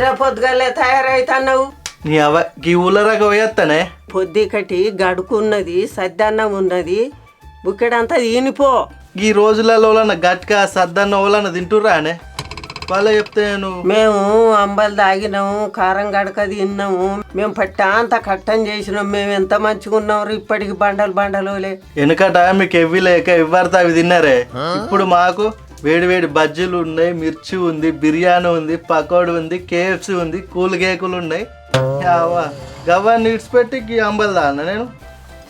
ఏందిరా పొద్దుగాలే తయారైతున్నావు? నీ ఈ ఊళ్ళరాక పోయేస్తానే. పొద్దుకటి గడుకున్నది, సద్దన్నం ఉన్నది, బుక్కెడంతా ఈనిపో. ఈ రోజులలో గట్క సద్దన్న ఓలన్న తింటుర్రా అనే వాళ్ళ చెప్తే నువ్వు. మేము అంబలు తాగినాము, కారం గడక తిన్నాము, మేము పట్టా అంత కట్టం చేసినాం. మేము ఎంత మంచిగా ఉన్నాము, ఇప్పటికి బండలు బండలులే. వెనకట మీకు ఎవ్వి లేక ఇవ్వరితో అవి తిన్నారే. ఇప్పుడు మాకు వేడి వేడి బజ్జీలు ఉన్నాయి, మిర్చి ఉంది, బిర్యానీ ఉంది, పకోడీ ఉంది, కేఎఫ్సి ఉంది, కూల్ కేకులు ఉన్నాయి. గవ్వని ఇడిచిపెట్టి అంబలు తాగినా నేను.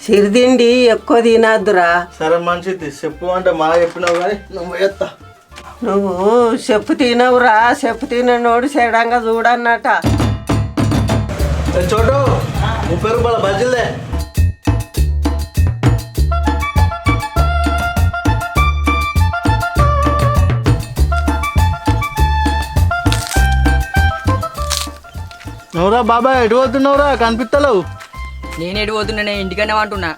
సిరిదిండి ఎక్కువ తినద్దురా. సరే మంచిది చెప్పు అంటే మా చెప్పినావు కానీ నువ్వు ఎత్తా. నువ్వు చెప్పు తినవురా, చెప్పు తినోడు చెడంగా చూడన్నట. చోటు 30 రూపాయల బజ్జీలే. నువ్వురా బాబాయ్ ఎటు పోతున్నావురా, కనిపిస్తలేవు? నేను ఎటు పోతున్నా, ఇంటికనే అంటున్నా.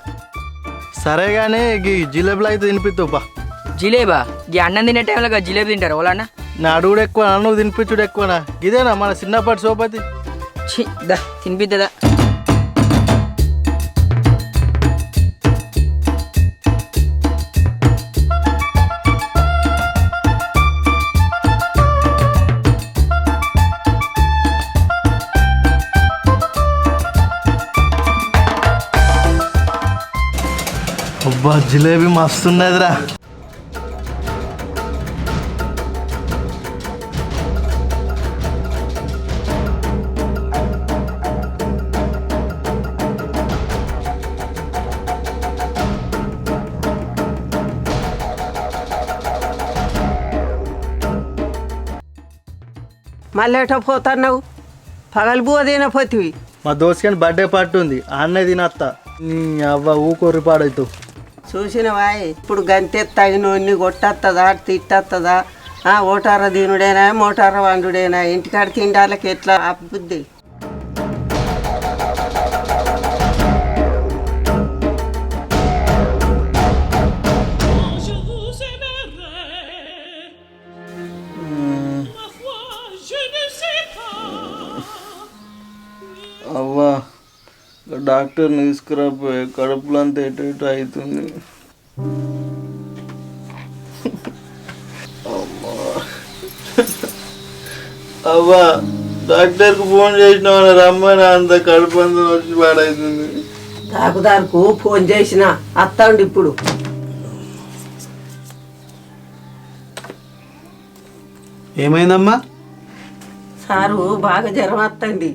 సరే కానీ ఈ జిలేబులు అయితే తినిపిస్తావుపా. జిలేబా? ఈ అన్నం తినే టైంలో జిలేబీ తింటారు వాళ్ళన్నా? నా అడుగుడు ఎక్కువ, నువ్వు తినిపించుడు ఎక్కువనా? ఇదేనా మన చిన్నప్పటి సోపతి? దా తినిపిద్దా. అబ్బా జిలేబీ మస్తున్నదిరా. మళ్ళీ ఎటో పోతున్నావు? పగలిబువ తినపోతివి. మా దోస్తుకి బర్త్డే పార్టీ ఉంది, అన్నే తినత్తా. అవ్వ ఊకొర్రి పాడవుతావు. చూసినవా? ఇప్పుడు గంతె తగినోన్ని కొట్టత్తదా, తిట్టత్తదా? ఓటార దీనుడేనా, మోటార వండుడేనా? ఇంటికాడ తిండాలకి ఎట్లా బుద్ధి? అవ్వా డాక్టర్ని తీసుకురాపోయే, కడుపులో అంతా ఎటు ఎటు అవుతుంది. అవ్వా డాక్టర్కి ఫోన్ చేసినా రమ్మని, అంత కడుపు అంతా వచ్చి పాడవుతుంది. డాక్టర్కు ఫోన్ చేసిన అత్తండి ఇప్పుడు. ఏమైందమ్మా? సారు బాగా జ్వరం వస్తుంది,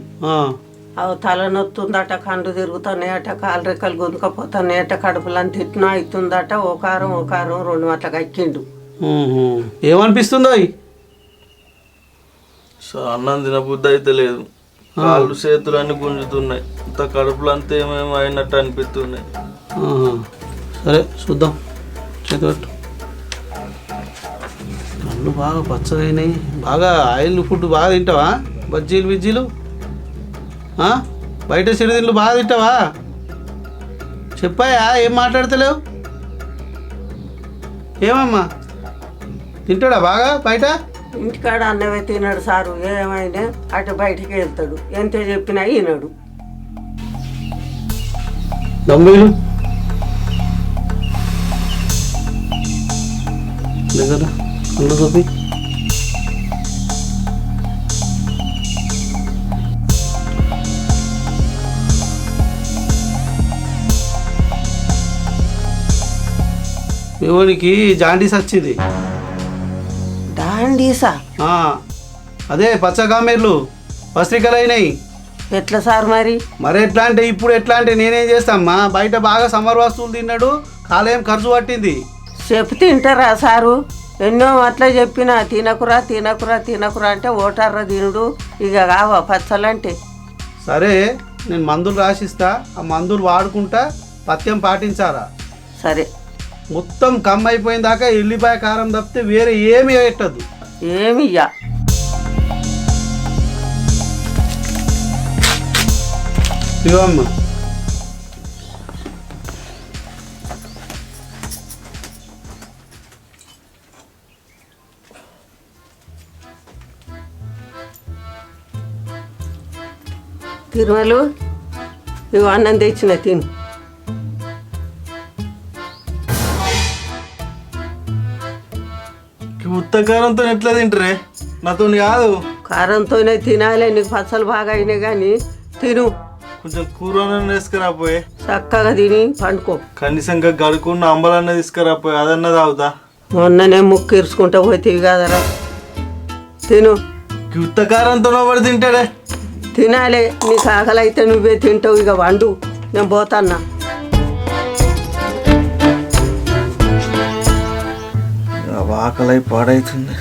తల నొత్తుందట, కండ్లు తిరుగుతున్నాయట, కాలు రెక్కలు గొంతుకపోతున్నాయట, కడుపులంత తిట్టినా అవుతుందట. ఓకారం 2 మాటలకు ఎక్కిండు. ఏమనిపిస్తుందో? అన్నం తినబుద్ధి అయితే లేదు, కాళ్ళు చేతులు అన్ని గుంజుతున్నాయి, ఇంత కడుపులు అంతా ఏమేమి అయినట్టు అనిపిస్తున్నాయి. సరే చూద్దాం, చేతుట్టు. కళ్ళు బాగా పచ్చదైనాయి. బాగా ఆయిల్ ఫుడ్ బాగా తింటావా? బజ్జీలు బిజ్జీలు, బయట సిరిదిండ్లు బాగా తింటావా? చెప్పాయా? ఏం మాట్లాడతలేవు? ఏమమ్మా తింటాడా బాగా బయట? ఇంటికాడ అన్నమే తిన్నాడు సారు. ఏమైనా అటు బయటికి వెళ్తాడు, ఎంత చెప్పినా ఈనాడు. దమ్ములు దగ్గర కళ్ళు చూపి. ఎవరికి జాండీస్ వచ్చింది? డాండీసా? అదే పచ్చకామేర్లు పత్రికలు అయినాయి. ఎట్లా సార్ మరి? మరి ఎట్లా అంటే ఇప్పుడు ఎట్లా అంటే నేనేం చేస్తామ్మా, బయట బాగా సమర్ వస్తువులు తిన్నాడు, కాలేం ఖర్చు పట్టింది. చెప్పు తింటారా సారు? ఎన్నో అట్లా చెప్పినా తినకురా తినకురా తినకురా అంటే ఓటారా తినుడు. ఇక కావా పచ్చలంటే? సరే నేను మందులు రాసిస్తా, ఆ మందులు వాడుకుంటా, పథ్యం పాటించారా? సరే. మొత్తం కమ్ అయిపోయిన దాకా ఎల్లిపాయ కారం తప్పితే వేరే ఏమి పెట్టద్దు. ఏమి ఇయ్య. ఇవమ్మ తిరుమలు ఇవి అన్నం తెచ్చిన తిను. ఉత్తకారంతో ఎట్లా తింటరే? నాతో కాదు. కారంతోనే తినాలి, నీకు పచ్చలు బాగా అయినాయి కానీ తిను. కొంచెం కూర తీసుకురాపోయే. చక్కగా తిని పండుకో. కనీసంగా గడుకున్న అంబలన్న తీసుకురాపోయి అదన్న తాగుతా. మొన్ననే ముక్కు ఇరుచుకుంటా పోతేవి కాదరా, తిను. ఉత్తకారంతో ఎవరు తింటాడే? తినాలి, నీకు ఆకలి అయితే నువ్వే తింటావు. ఇక వండు, నేను పోతాన్నా. ఆకలి పాడైతుంది.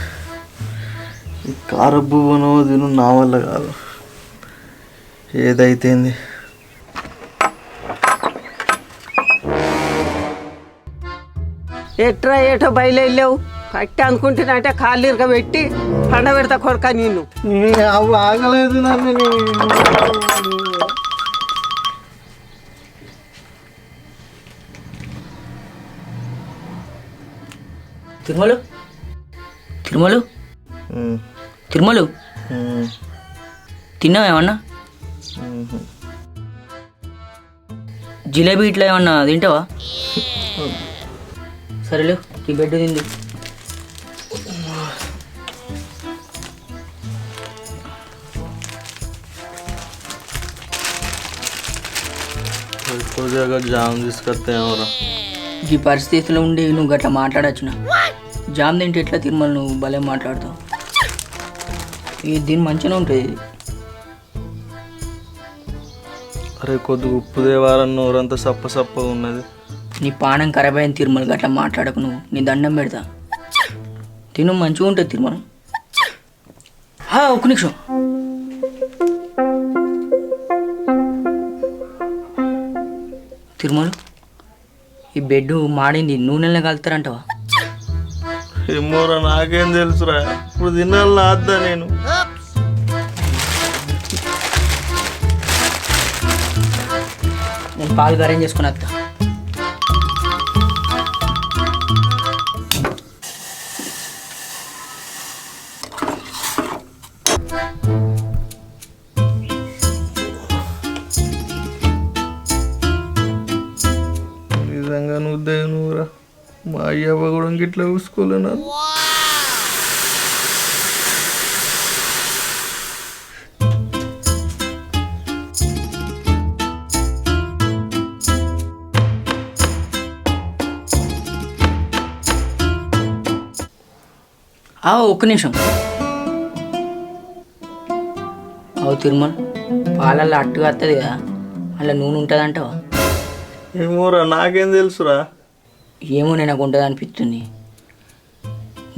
ఈ కారబువ్వనో తిను నా వల్ల కాదు. ఏదైతేంది. ఎట్రా ఏటో బయలుదేరావు, కట్టి అనుకుంటున్నాంటే కాళ్ళు ఇరగబెట్టి పండబెడతా కొడుక నిన్ను. అవి ఆగలేదు నన్ను. తిరుమలు తిరుమలు తిరుమలు తిన్నావా ఏమన్నా? జిలేబీ ఇట్లా ఏమన్నా తింటావా? సరేలే, ఈ బెడ్ తింది. జామ్ తీసుకొస్తే ఎవరా? ఈ పరిస్థితిలో ఉండి నువ్వు గట్లా మాట్లాడచ్చునా? జామ్ తింటే ఎట్లా తిరుమల, నువ్వు భలే మాట్లాడతావు. ఇది దీని మంచిగా ఉంటుంది. ఇది అరే కొద్దిగా ఉప్పు దేవారన్న నోరంతా సప్ప సప్పగా ఉన్నది. నీ పానం ఖరాబ్ అయిన తిరుమల, గట్లా మాట్లాడకు నువ్వు. నీ దండం పెడతా, తిను, మంచిగా ఉంటుంది తిరుమల. ఒక్క నిమిషం. తిరుమల, ఈ బెడ్ మాడింది, నూనెలో కలుతారంటవా? ఏమోరా, నాకేం తెలుసురా. ఇప్పుడు తినాలని ఆద్దా నేను. నేను పాలు అరేంజ్ చేసుకుని వస్తా. నిజంగా నువ్వు దేవునురా. మా అయ్యవ్వ కూడా గిట్లా చూసుకోలేనా? ఒక్క నిమిషం. తిరుమల, పాలల్లో అట్టుగా వస్తుంది కదా, అలా నూనె ఉంటుంది అంటావా? ఏమోరా, నాకేం తెలుసురా. ఏమో నాకు ఉంటుంది అనిపిస్తుంది.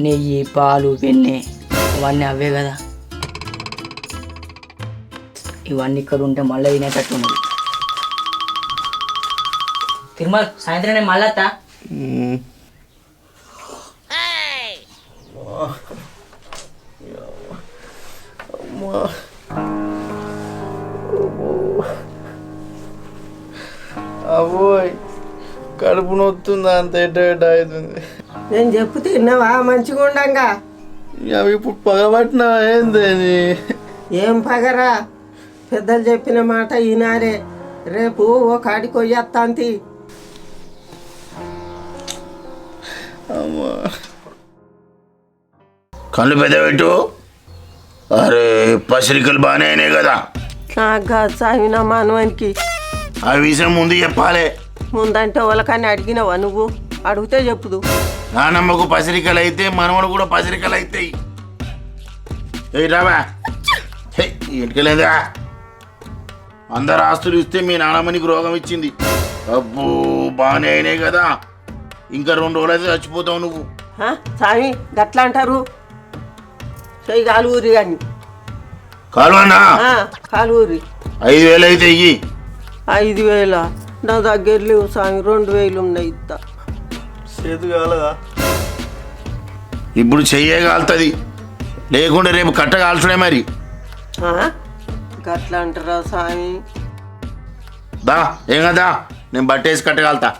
నెయ్యి, పాలు, వెన్నె అవన్నీ అవే కదా. ఇవన్నీ ఇక్కడ ఉంటే మళ్ళీ తినేటట్టు ఉన్నది. తిరుమల, సాయంత్రం నేను మళ్ళీ వస్తా. అవ్వోయ్, కడుపు నొత్తుందా? అంత ఎట్ట అవుతుంది. నేను చెప్పు తిన్నావా మంచిగా ఉండంగా? అవి ఇప్పుడు పగబట్టినా ఏంది? ఏం పగరా, పెద్దలు చెప్పిన మాట ఈనారే. రేపు ఓ కాడికి కొయ్యేస్తాంతి. కళ్ళు పెద్ద పెట్టు. అరే పసిరికలు బాగానే అయినాయి కదా. నాకు సాగిన మానవానికి ఆ విషయం ముందు చెప్పాలి. ముందంటే వాళ్ళకని అడిగినవా నువ్వు? అడిగితే చెప్పుదు. నానమ్మకు పసిరికలు అయితే మనవడు కూడా పసిరికలు అవుతాయి. ఏ రావా, ఇంటికెళ్ళేదా? అందరు ఆస్తులు ఇస్తే మీ నానమ్మనికి రోగం ఇచ్చింది. అబ్బో బాగానే అయినాయి కదా, ఇంకా 2 రోజులు అయితే చచ్చిపోతావు నువ్వు. సామి గట్లా అంటారు. చెయ్యి కాలువూరి అని. కాలువన్నా? కాలువూరి 5,000 అయితే ఇయ్యి. 5,000 నా దగ్గర లేవు సామి, 2,000 ఉన్నాయి. ఇద్దా చేతు కాలదా? ఇప్పుడు చెయ్యే కాలుతుంది, లేకుంటే రేపు కట్ట కాల్చుడే మరి. గట్లా అంటారా సామి? దా ఏం కదా, నేను బట్టేసి కట్ట కాలుతా.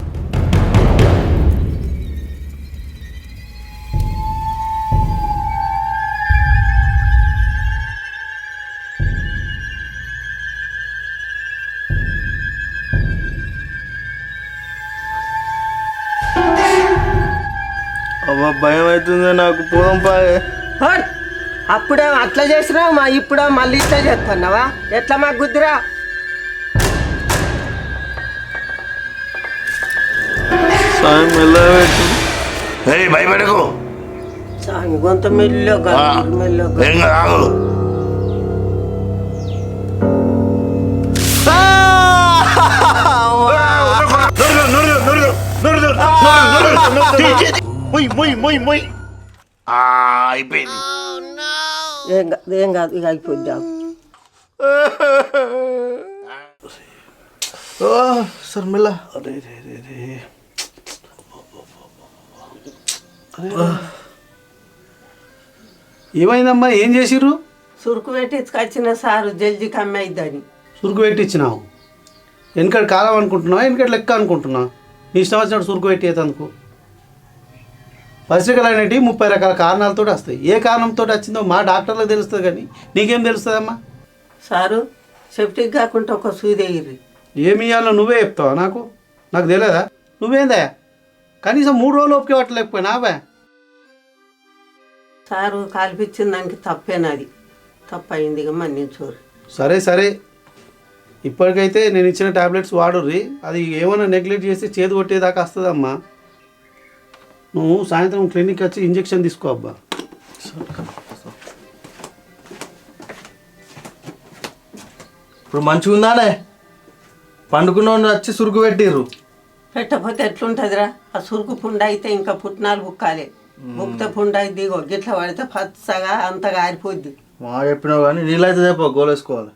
అవ్వ భయం అవుతుంది నాకు, పోదాం పాయే. హట్! అప్పుడే అట్లా చేసినావు మా ఇప్పుడే మళ్ళీ ఇట్లా చేస్తున్నావా? ఎట్లా మాకు గుద్దురా? సాయం మెల్లగా పెట్టు. ఏయ్ భయపడకు, సామి గొంత మెల్లగా మెల్లగా. ఏం కాదు, ఆగు. అయిపోయింది. ఏం కాదు ఇక అయిపోద్ది. సార్ మెల్ల. అరే రే రే రే. ఏమైందమ్మా, ఏం చేసిర్రు? సురుకు పెట్టించుకొచ్చిన సారు జల్దీ కమ్మి అయిద్దని. సురుకు పెట్టించినావు? వెనకటి కాలం అనుకుంటున్నావా, వెనకటి లెక్క అనుకుంటున్నావు? నీ ఇష్టం వచ్చినట్టు సురుకు పెట్టేందుకు పసిరికలు అనేవి 30 రకాల కారణాలతో వస్తాయి. ఏ కారణంతో వచ్చిందో మా డాక్టర్లకు తెలుస్తుంది, కానీ నీకేం తెలుస్తుందమ్మా? సారు సెప్టిక్ కాకుండా ఒక సూది వేయర్రి. ఏమి ఇవ్వాలో నువ్వే చెప్తావా? నాకు తెలియదా? నువ్వేందా కనీసం 3 రోజులు ఓపిక పట్టలేకపోయినా అవే. సారు కాల్పించిన దానికి తప్పేనది, తప్పయింది ఇక మన్నించోరు. సరే ఇప్పటికైతే నేను ఇచ్చిన టాబ్లెట్స్ వాడుర్రి. అది ఏమైనా నెగ్లెక్ట్ చేస్తే చేతి కొట్టేదాకా వస్తుందమ్మా. నువ్వు సాయంత్రం క్లినిక్ వచ్చి ఇంజెక్షన్ తీసుకో అబ్బా. ఇప్పుడు మంచిగా ఉందానే? పండుకున్న వచ్చి సురుకు పెట్టిర్రు. పెట్టకపోతే ఎట్లుంటుందిరా? ఆ సురుకు పుండ అయితే ఇంకా పుట్నాలు బుక్కాలి. బుక్త పుండ అయితే గిట్ల పడితే పచ్చగా అంతగా ఆరిపోద్ది. మా చెప్పినావు కానీ నీళ్ళైతే గోలేసుకోవాలి.